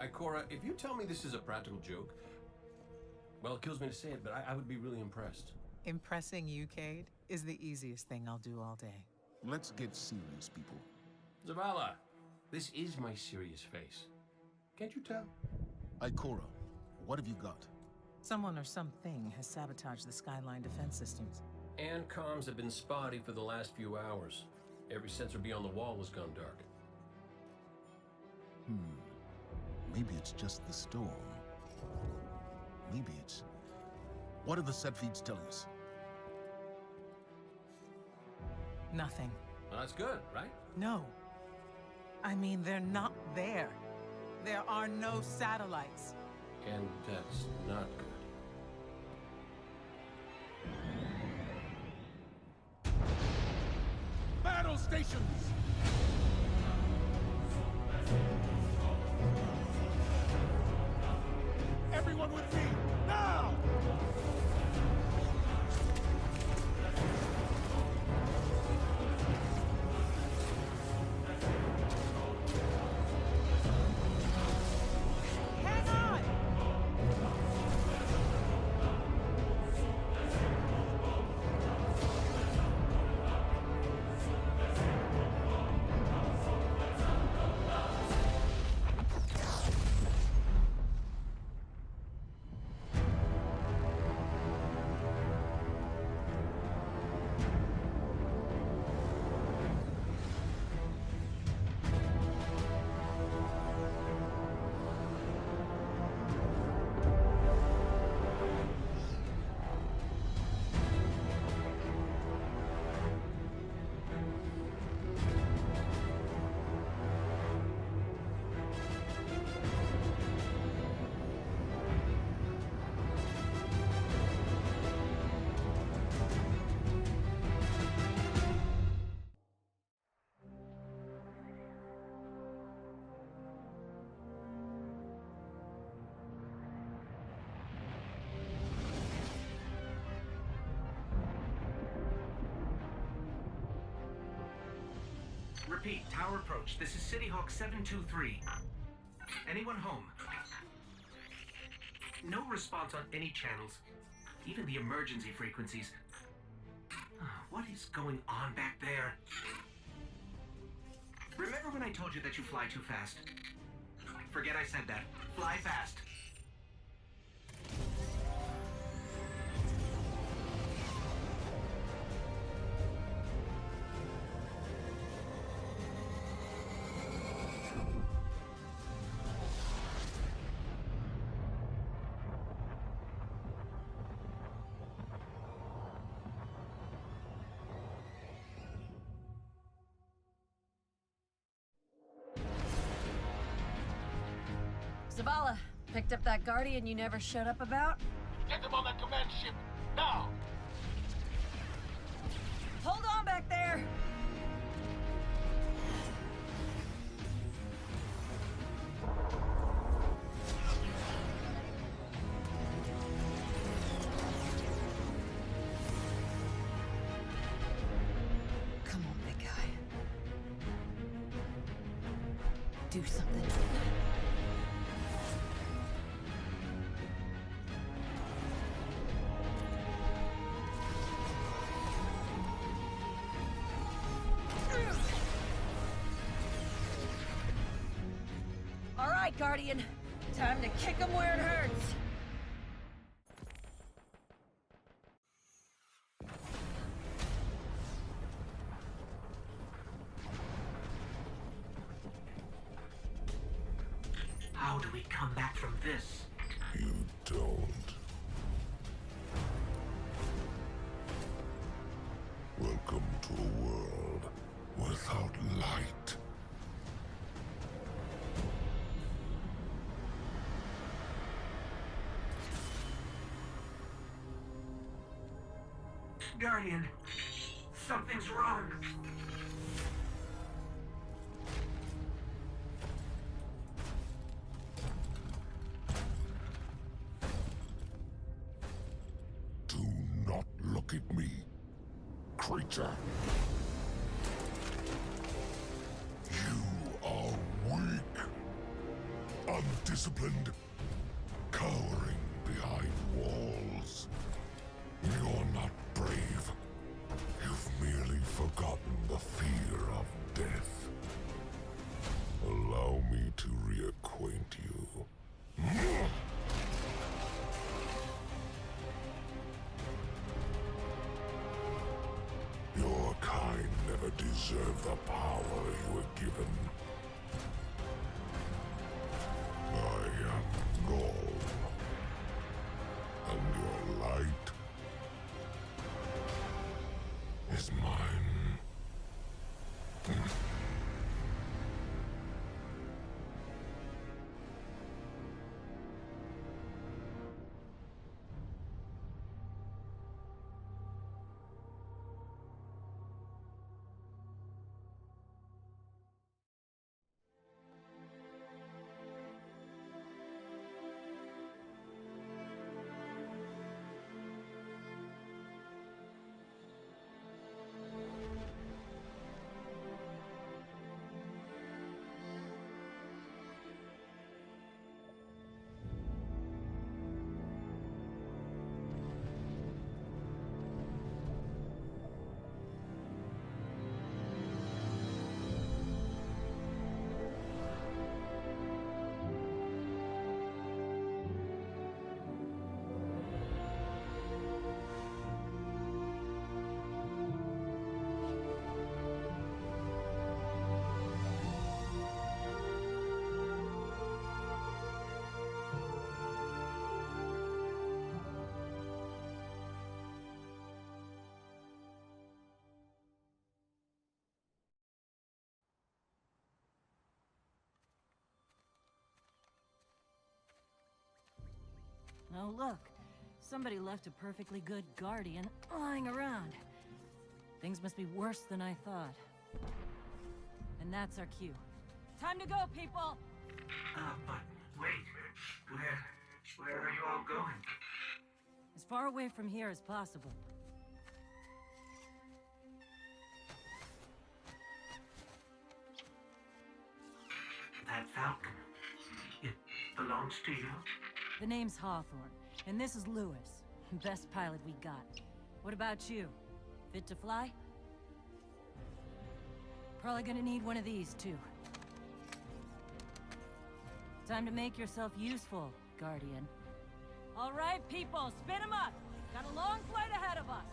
Ikora, if you tell me this is a practical joke, well, it kills me to say it, but I would be really impressed. Impressing you, Cade, is the easiest thing I'll do all day. Let's get serious, people. Zavala, this is my serious face. Can't you tell? Ikora, what have you got? Someone or something has sabotaged the Skyline defense systems. And comms have been spotty for the last few hours. Every sensor beyond the wall has gone dark. Maybe it's just the storm. Maybe it's... What are the set feeds telling us? Nothing. Well, that's good, right? No. I mean, they're not there. There are no satellites. And that's not good. Battle stations! Everyone with me, now! Hang on! Repeat, tower approach. This is City Hawk 723. Anyone home? No response on any channels, even the emergency frequencies. What is going on back there? Remember when I told you that you fly too fast? Forget I said that. Fly fast. Zavala, picked up that Guardian you never showed up about? Get them on that command ship, now! Hold on back there! Come on, big guy. Do something. All right, Guardian. Time to kick him where it hurts. How do we come back from this? You don't. Welcome to a world without light. Guardian, something's wrong. Do not look at me, creature. You are weak. undisciplined, cowering behind walls. You're not brave. You've merely forgotten the fear of death. Allow me to reacquaint you. Your kind never deserved the power you were given. I am Gaul, and your light is mine. Oh, look. Somebody left a perfectly good Guardian lying around. Things must be worse than I thought. And that's our cue. Time to go, people! But wait. Where are you all going? As far away from here as possible. That Falcon, it belongs to you? The name's Hawthorne, and this is Lewis. Best pilot we got. What about you? Fit to fly? Probably gonna need one of these, too. Time to make yourself useful, Guardian. All right, people, spin 'em up! Got a long flight ahead of us!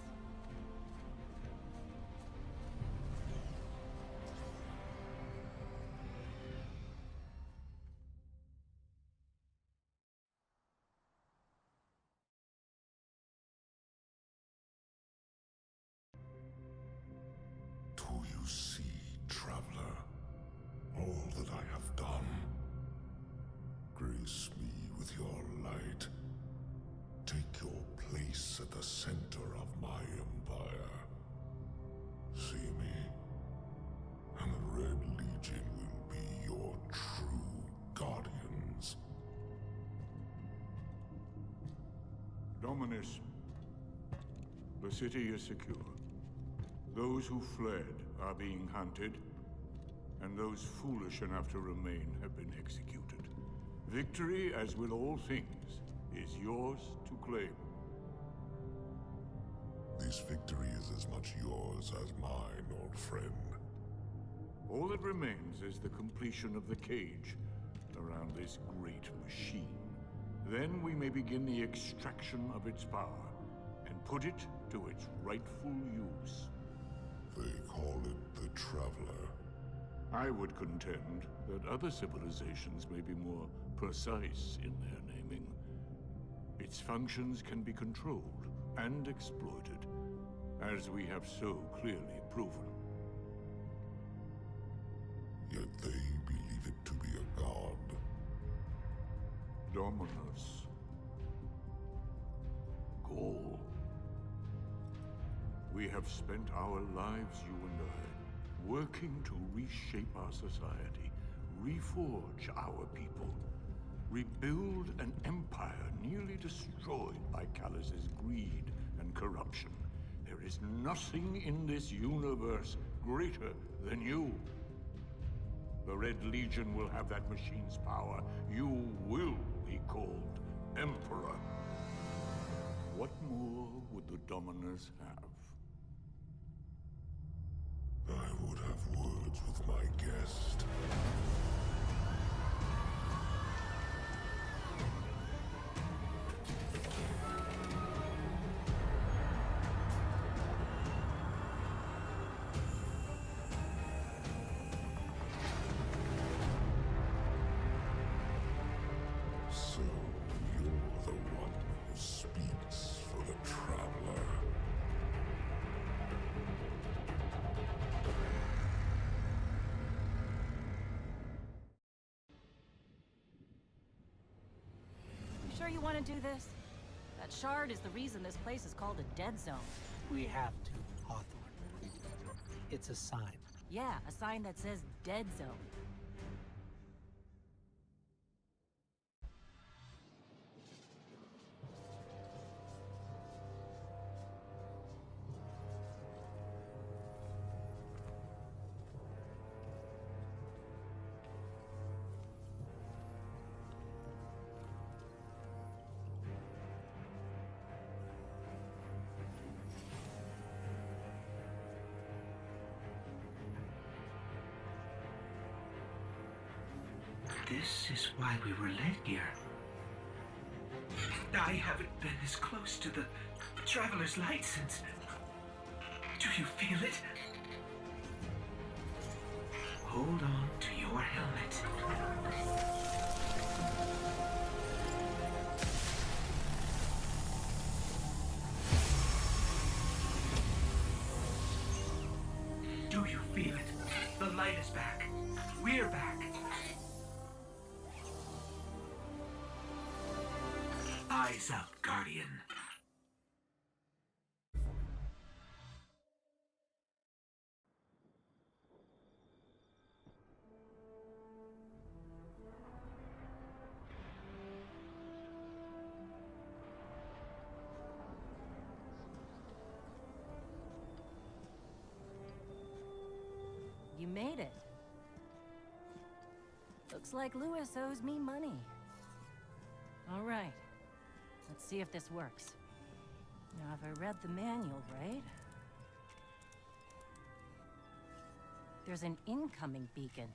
Do you see, traveler, all that I have done? Grace me with your light. Take your place at the center of my empire. See me, and the Red Legion will be your true guardians. Dominus, the city is secure. Those who fled are being hunted, and those foolish enough to remain have been executed. Victory, as with all things, is yours to claim. This victory is as much yours as mine, old friend. All that remains is the completion of the cage around this great machine. Then we may begin the extraction of its power, and put it to its rightful use. They call it the Traveler. I would contend that other civilizations may be more precise in their naming. Its functions can be controlled and exploited, as we have so clearly proven. Yet they believe it to be a god. Dominus. Gaul. We have spent our lives, you and I, working to reshape our society, reforge our people, rebuild an empire nearly destroyed by Callus's greed and corruption. There is nothing in this universe greater than you. The Red Legion will have that machine's power. You will be called Emperor. What more would the Dominus have? I would have words with my guest. So, you're the one who speaks for the Traveler. You sure you want to do this? That shard is the reason this place is called a dead zone. We have to, Hawthorne. It's a sign. Yeah, a sign that says dead zone. This is why we were led here. I haven't been this close to the Traveler's Light since... Do you feel it? Hold on to your helmet. Do you feel it? The light is back. We're back. Eyes up, Guardian. You made it. Looks like Lewis owes me money. All right. Let's see if this works. Now, have I read the manual right? There's an incoming beacon.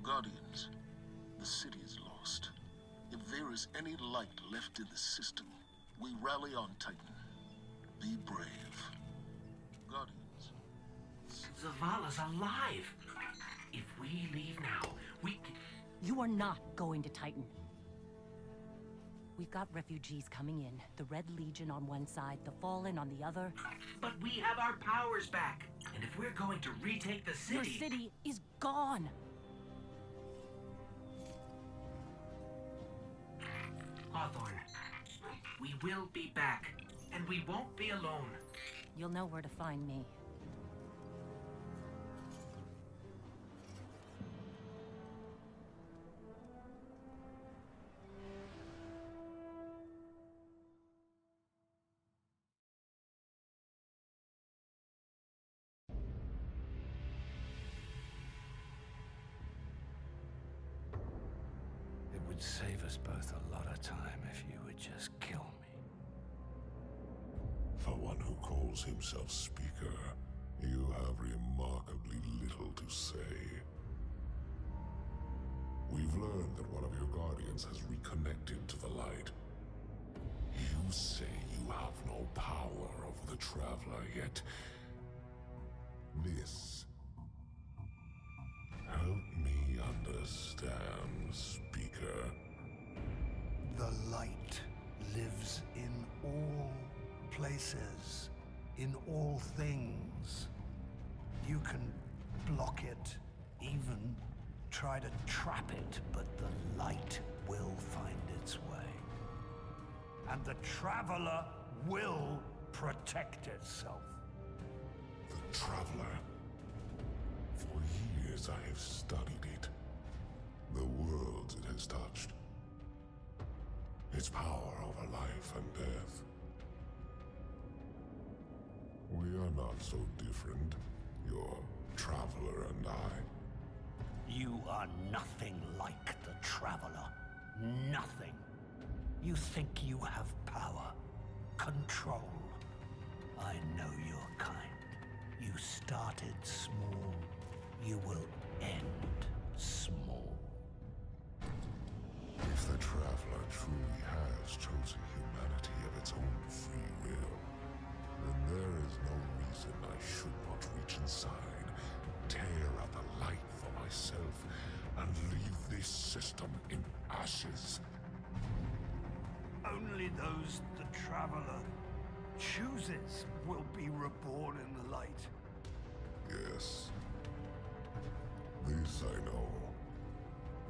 Guardians, the city is lost. If there is any light left in the system, we rally on Titan. Be brave. Guardians. Zavala's alive. If we leave now, we can... You are not going to Titan. We've got refugees coming in. The Red Legion on one side, the Fallen on the other. But we have our powers back. And if we're going to retake the city... Your city is gone. Hawthorne, we will be back. And we won't be alone. You'll know where to find me. It would save us both a lot of time if you would just kill me. For one who calls himself Speaker, you have remarkably little to say. We've learned that one of your Guardians has reconnected to the light. You say you have no power over the Traveler, yet... This... Help me understand, Speaker. The light lives in all places, in all things. You can block it, even try to trap it, but the light will find its way. And the Traveler will protect itself. The Traveler. For years I have studied it. The worlds it has touched. Its power over life and death. We are not so different, your Traveler and I. You are nothing like the Traveler. Nothing. You think you have power, control. I know your kind. You started small. You will end small. If the Traveler truly has chosen humanity of its own free will, then there is no reason I should not reach inside, tear out the light for myself, and leave this system in ashes. Only those the Traveler chooses will be reborn in the light. Yes. This I know.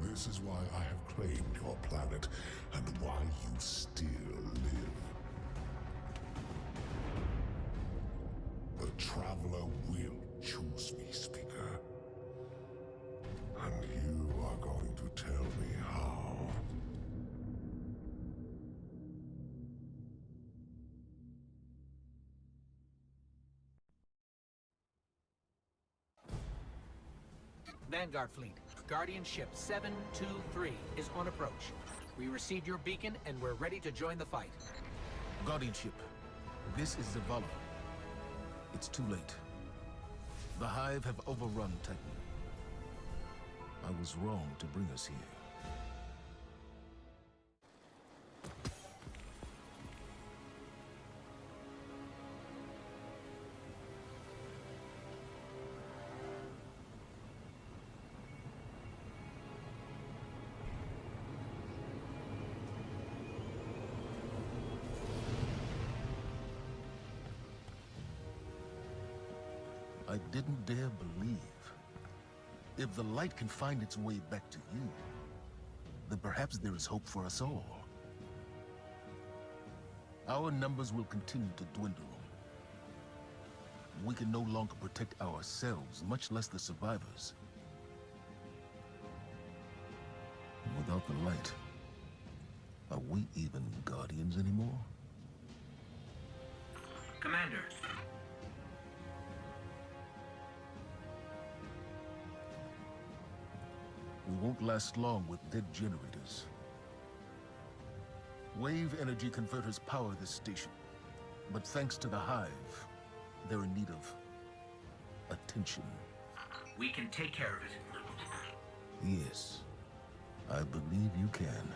This is why I have claimed your planet, and why you still live. The Traveler will choose me, Speaker. And you are going to tell me how. Vanguard Fleet, Guardian Ship 723 is on approach. We received your beacon and we're ready to join the fight. Guardian Ship, this is Zavala. It's too late. The Hive have overrun Titan. I was wrong to bring us here. I didn't dare believe. If the light can find its way back to you, then perhaps there is hope for us all. Our numbers will continue to dwindle. We can no longer protect ourselves, much less the survivors. Without the light, are we even Guardians anymore? Commander. We won't last long with dead generators. Wave energy converters power this station. But thanks to the Hive, they're in need of attention. We can take care of it. Yes, I believe you can.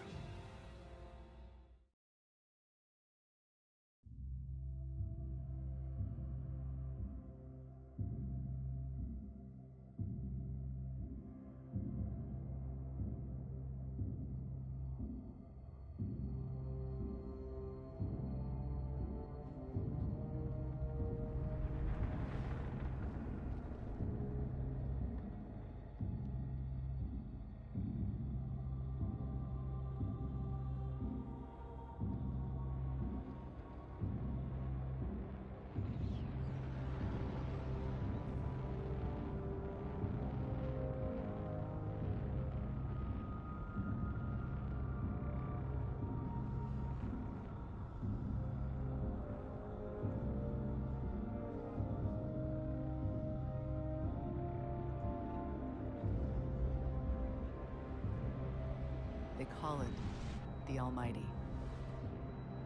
They call it the Almighty.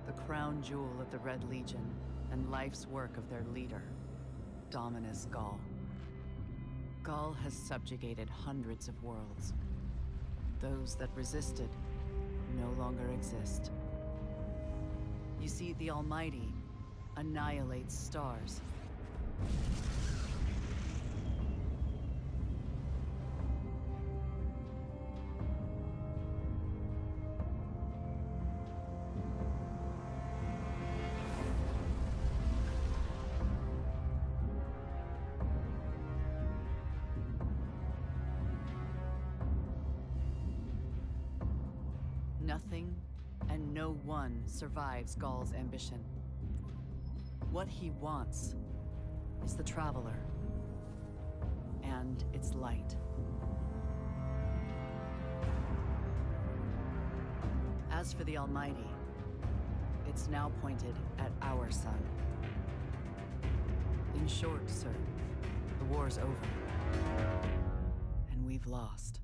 The crown jewel of the Red Legion and life's work of their leader, Dominus Ghaul. Ghaul has subjugated hundreds of worlds. Those that resisted no longer exist. You see, the Almighty annihilates stars. Nothing and no one survives Ghaul's ambition. What he wants is the Traveler and its light. As for the Almighty, it's now pointed at our sun. In short, sir, the war's over. And we we've lost.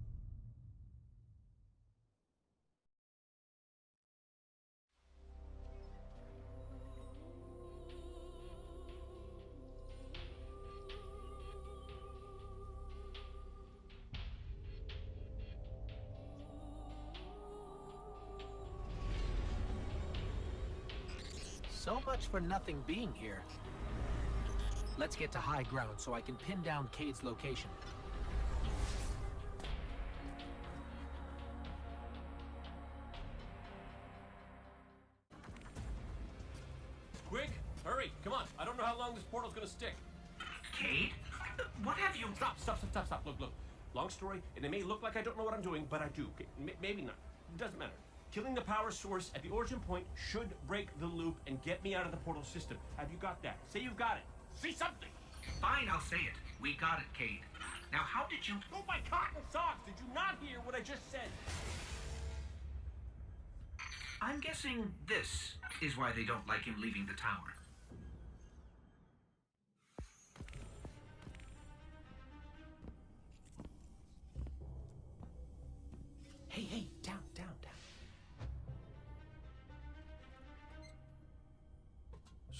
So much for nothing being here. Let's get to high ground so I can pin down Cade's location. Quick, hurry, come on. I don't know how long this portal's gonna stick. Cade? What have you... Stop. Look. Long story, and it may look like I don't know what I'm doing, but I do. Okay? Maybe not. It doesn't matter. Killing the power source at the origin point should break the loop and get me out of the portal system. Have you got that? Say you've got it. Say something! Fine, I'll say it. We got it, Cade. Now, how did you... Oh, my cotton socks! Did you not hear what I just said? I'm guessing this is why they don't like him leaving the tower. Hey, down.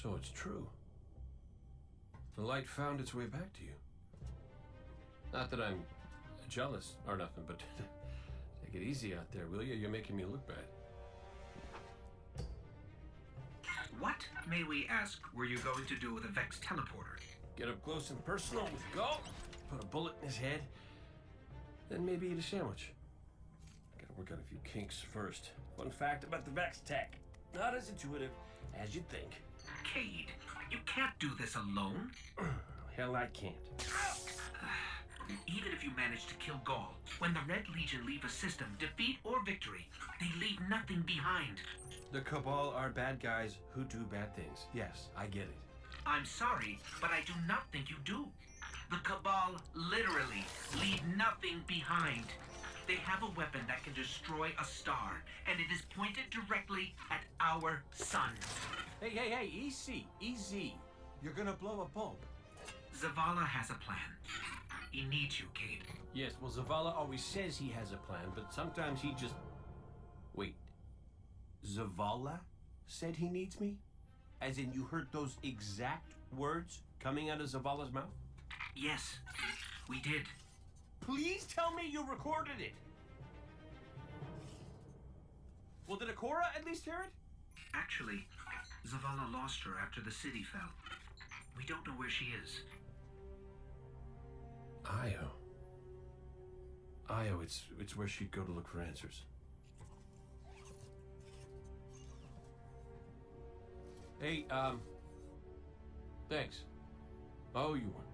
So it's true. The light found its way back to you. Not that I'm jealous or nothing, but take it easy out there, will you? You're making me look bad. What, may we ask, were you going to do with a Vex teleporter? Get up close and personal with Gull, put a bullet in his head, then maybe eat a sandwich. Gotta work out a few kinks first. Fun fact about the Vex tech. Not as intuitive as you'd think. Cade, you can't do this alone. Hell, I can't. Even if you manage to kill Gaul, when the Red Legion leave a system, defeat or victory, they leave nothing behind. The Cabal are bad guys who do bad things. Yes, I get it. I'm sorry, but I do not think you do. The Cabal literally leave nothing behind. They have a weapon that can destroy a star, and it is pointed directly at our sun. Hey, easy. You're gonna blow a bulb. Zavala has a plan. He needs you, Cade. Yes, well, Zavala always says he has a plan, but sometimes he just... Wait. Zavala said he needs me? As in you heard those exact words coming out of Zavala's mouth? Yes, we did. Please tell me you recorded it! Well, did Ikora at least hear it? Actually, Zavala lost her after the city fell. We don't know where she is. Io, it's where she'd go to look for answers. Hey, thanks. Oh, you won.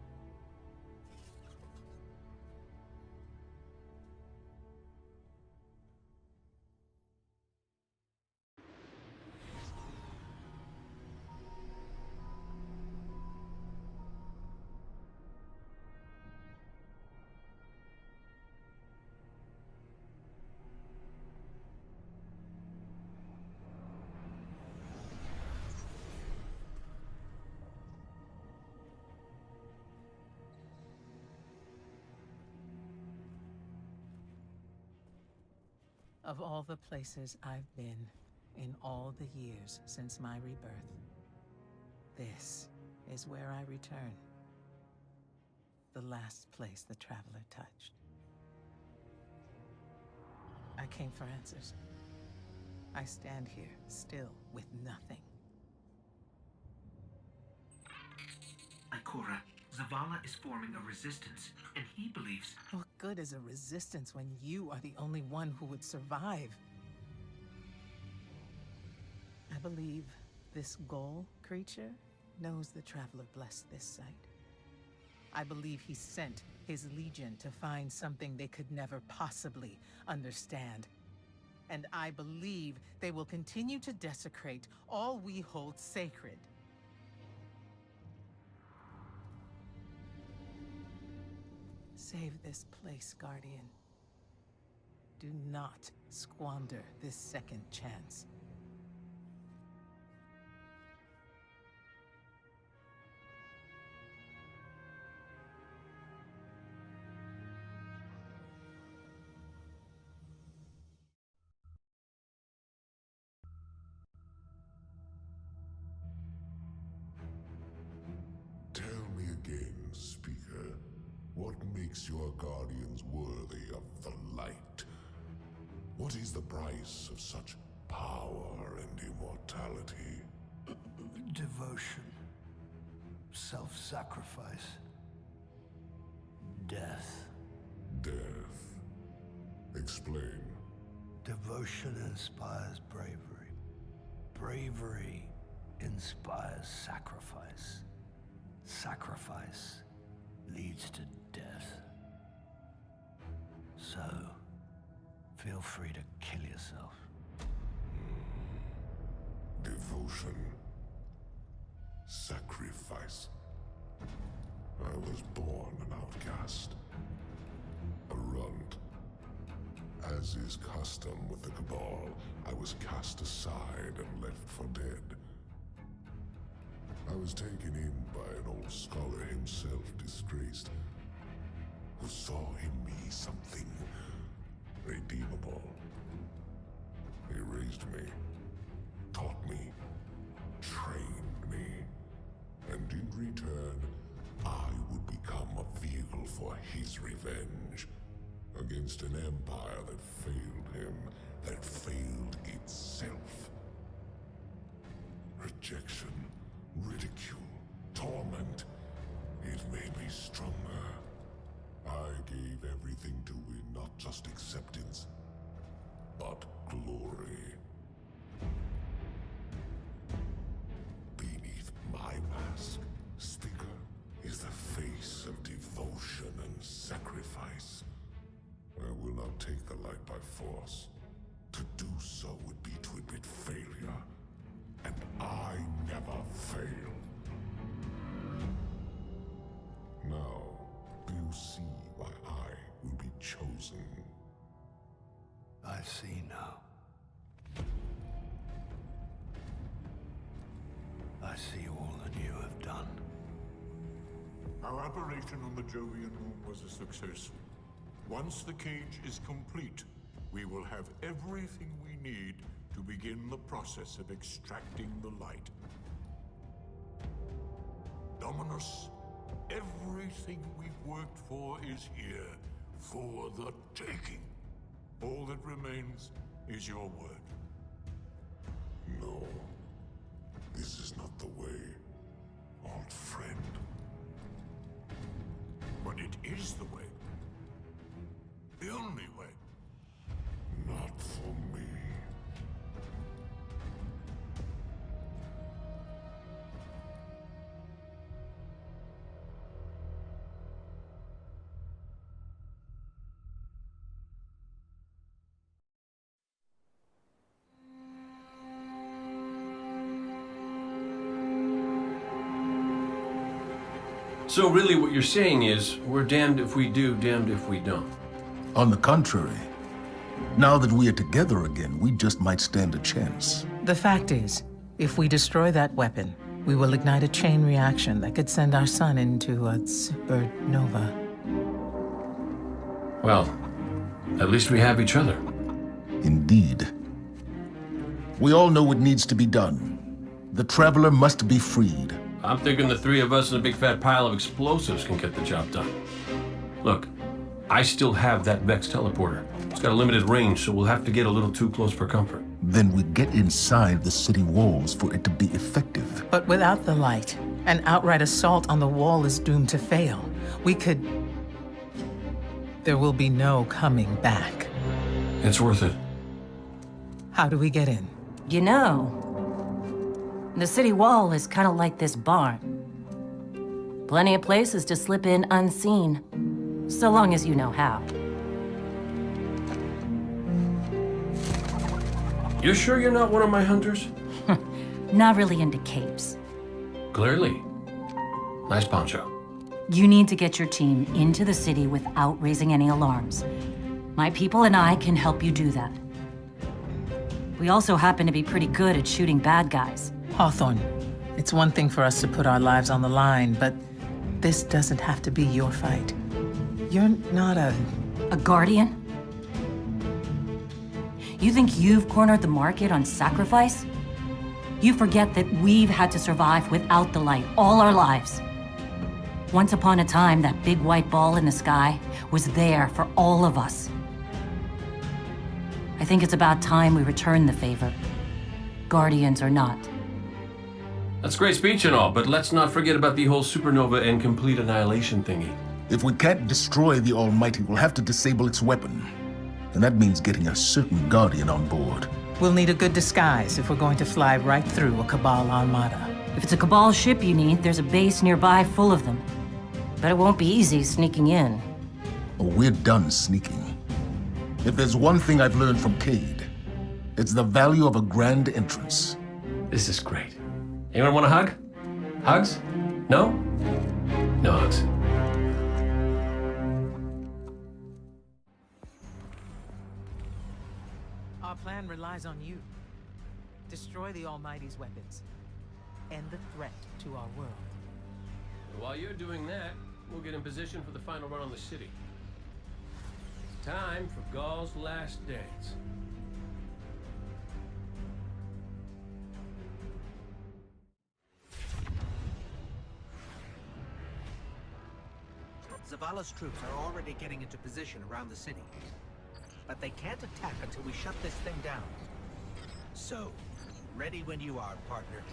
Of all the places I've been in all the years since my rebirth, this is where I return. The last place the Traveler touched. I came for answers. I stand here, still, with nothing. Ikora, Zavala is forming a resistance, and he believes... What good is a resistance when you are the only one who would survive? I believe this Ghoul creature knows the Traveler blessed this site. I believe he sent his legion to find something they could never possibly understand. And I believe they will continue to desecrate all we hold sacred. Save this place, Guardian. Do not squander this second chance. What makes your guardians worthy of the light? What is the price of such power and immortality? Devotion. Self-sacrifice. Death. Death. Explain. Devotion inspires bravery. Bravery inspires sacrifice. Sacrifice leads to death. So, feel free to kill yourself. Devotion. Sacrifice. I was born an outcast. A runt. As is custom with the Cabal, I was cast aside and left for dead. I was taken in by an old scholar himself, disgraced, who saw in me something redeemable. He raised me, taught me, trained me, and in return, I would become a vehicle for his revenge against an empire that failed him, that failed itself. Rejection, ridicule, torment. It made me stronger. I gave everything to win not just acceptance, but glory. Beneath my mask, Sticker is the face of devotion and sacrifice. I will not take the light by force. To do so would be to admit failure. And I never fail. Now, do you see why I will be chosen? I see now. I see all that you have done. Our operation on the Jovian Moon was a success. Once the cage is complete, we will have everything we need to begin the process of extracting the light. Dominus, everything we've worked for is here, for the taking. All that remains is your word. No. This is not the way, old friend. But it is the way. The only way. Not for me. So really what you're saying is, we're damned if we do, damned if we don't. On the contrary, now that we are together again, we just might stand a chance. The fact is, if we destroy that weapon, we will ignite a chain reaction that could send our sun into a supernova. Well, at least we have each other. Indeed. We all know what needs to be done. The Traveler must be freed. I'm thinking the three of us and a big fat pile of explosives can get the job done. Look, I still have that Vex teleporter. It's got a limited range, so we'll have to get a little too close for comfort. Then we get inside the city walls for it to be effective. But without the light, an outright assault on the wall is doomed to fail. We could... There will be no coming back. It's worth it. How do we get in? You know, the city wall is kind of like this barn. Plenty of places to slip in unseen, so long as you know how. You sure you're not one of my hunters? Not really into capes. Clearly. Nice poncho. You need to get your team into the city without raising any alarms. My people and I can help you do that. We also happen to be pretty good at shooting bad guys. Hawthorne, it's one thing for us to put our lives on the line, but this doesn't have to be your fight. You're not a guardian? You think you've cornered the market on sacrifice? You forget that we've had to survive without the light all our lives. Once upon a time, that big white ball in the sky was there for all of us. I think it's about time we return the favor. Guardians or not. That's a great speech and all, but let's not forget about the whole supernova and complete annihilation thingy. If we can't destroy the Almighty, we'll have to disable its weapon. And that means getting a certain Guardian on board. We'll need a good disguise if we're going to fly right through a Cabal armada. If it's a Cabal ship you need, there's a base nearby full of them. But it won't be easy sneaking in. Oh, we're done sneaking. If there's one thing I've learned from Cade, it's the value of a grand entrance. This is great. Anyone want a hug? Hugs? No? No hugs. Our plan relies on you. Destroy the Almighty's weapons. End the threat to our world. While you're doing that, we'll get in position for the final run on the city. It's time for Ghaul's last dance. Zavala's troops are already getting into position around the city. But they can't attack until we shut this thing down. So, ready when you are, partner.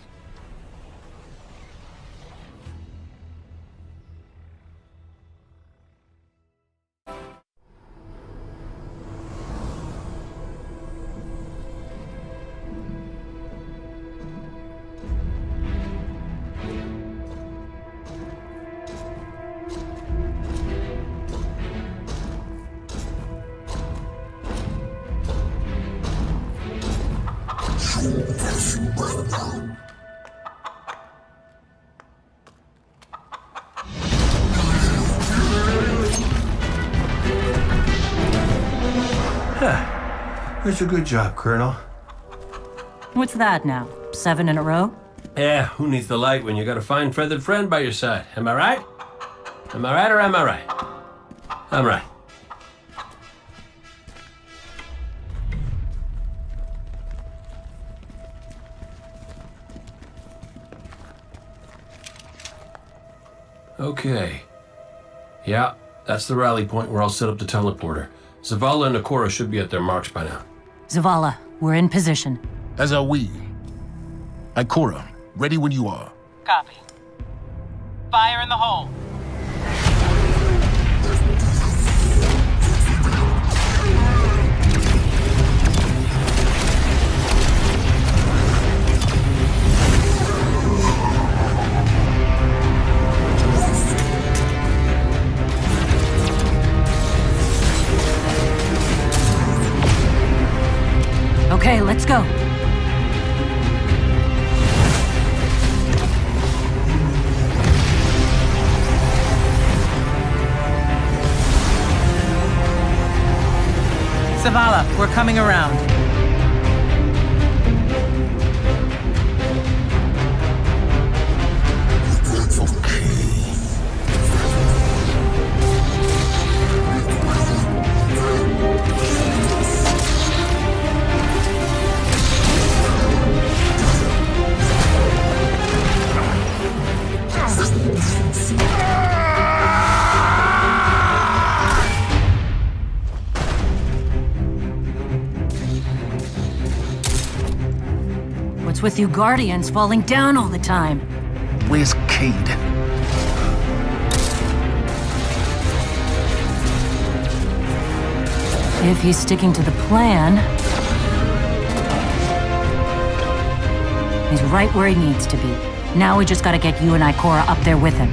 That's a good job, Colonel. What's that now? 7 in a row? Yeah, who needs the light when you got a fine feathered friend by your side? Am I right? Am I right or am I right? I'm right. Okay. Yeah, that's the rally point where I'll set up the teleporter. Zavala and Ikora should be at their marks by now. Zavala, we're in position. As are we. Ikora, ready when you are. Copy. Fire in the hole. Okay, let's go. Zavala, we're coming around. What's with you Guardians falling down all the time? Where's Cade? If he's sticking to the plan... he's right where he needs to be. Now we just gotta get you and Ikora up there with him.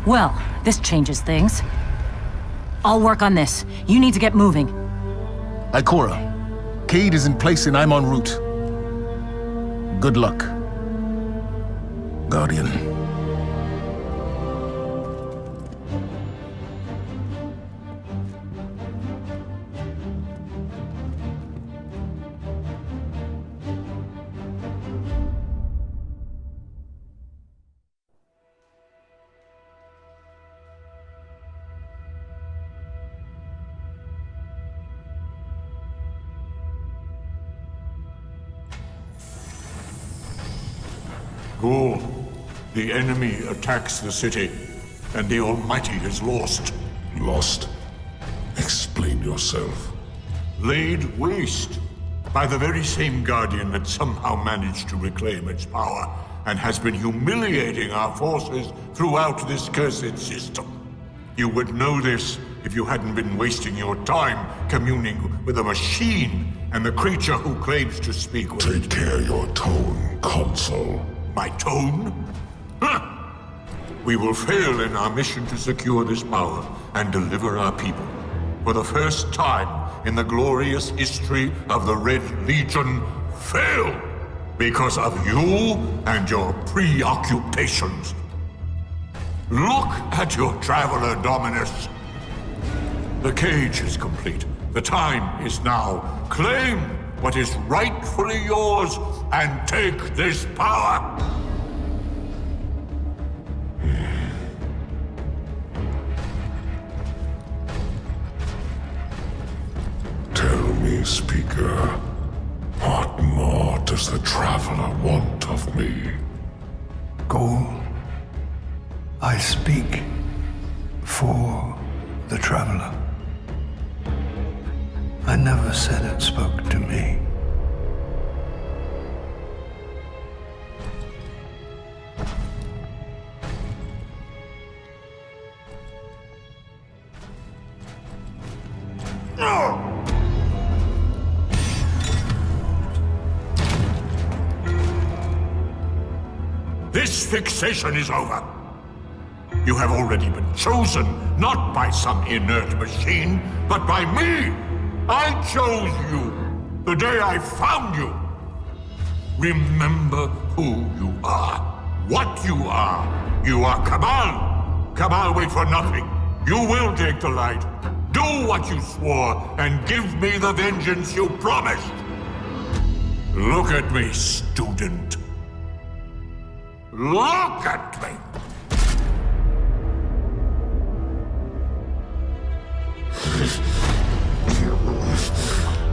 Well, this changes things. I'll work on this. You need to get moving. Ikora, Cade is in place and I'm en route. Good luck, Guardian. Ghoul, the enemy attacks the city, and the Almighty is lost. Lost? Explain yourself. Laid waste by the very same Guardian that somehow managed to reclaim its power and has been humiliating our forces throughout this cursed system. You would know this if you hadn't been wasting your time communing with a machine and the creature who claims to speak with Take care your tone, Consul. My tone? Huh. We will fail in our mission to secure this power and deliver our people. For the first time in the glorious history of the Red Legion, fail because of you and your preoccupations. Look at your traveler, Dominus. The cage is complete. The time is now. Claim what is rightfully yours and take this power. Tell me, Speaker, what more does the Traveler want of me? Ghoul, I speak for the Traveler. I never said it spoke to me. This fixation is over. You have already been chosen, not by some inert machine, but by me. I chose you the day I found you. Remember who you are, what you are. You are Cabal. Cabal wait for nothing. You will take the light. Do what you swore, and give me the vengeance you promised. Look at me, student. Look at me!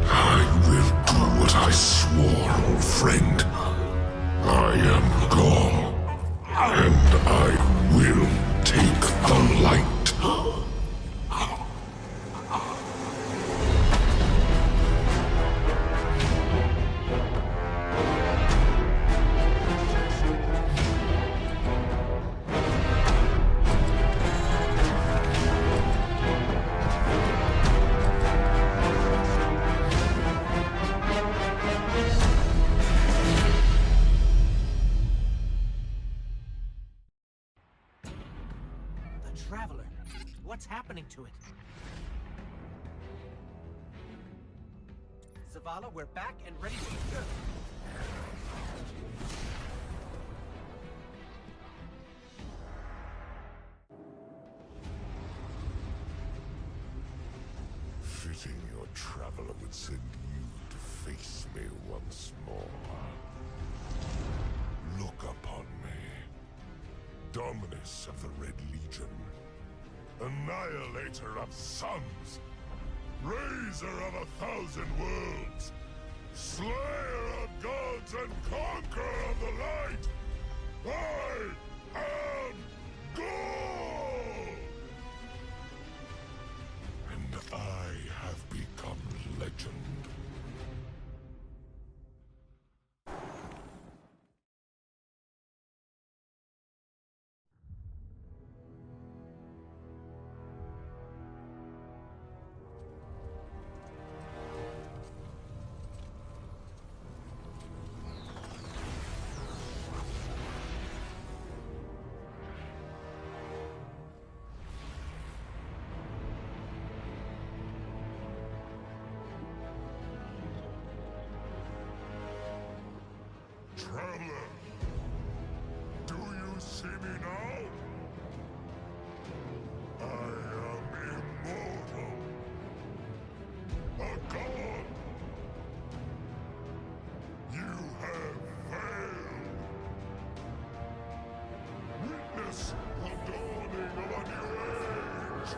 I will do what I swore, old friend. I am Gaul, and I will take the light. Traveler, what's happening to it? Zavala, we're back and ready to go. Fitting your Traveler would send you to face me once more. Look upon me. Dominus of the Red Legion. Annihilator of suns. Raiser of 1,000 worlds. Slayer of gods and conqueror of the light. I am Ghoul! And I have become legend. Traveler, do you see me now? I am immortal. A god. You have failed. Witness the dawning of a new age.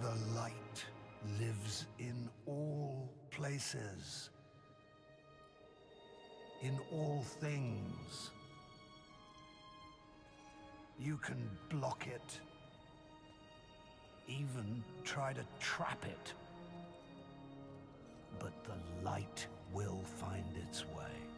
The light lives in all places. In all things. You can block it. Even try to trap it. But the light will find its way.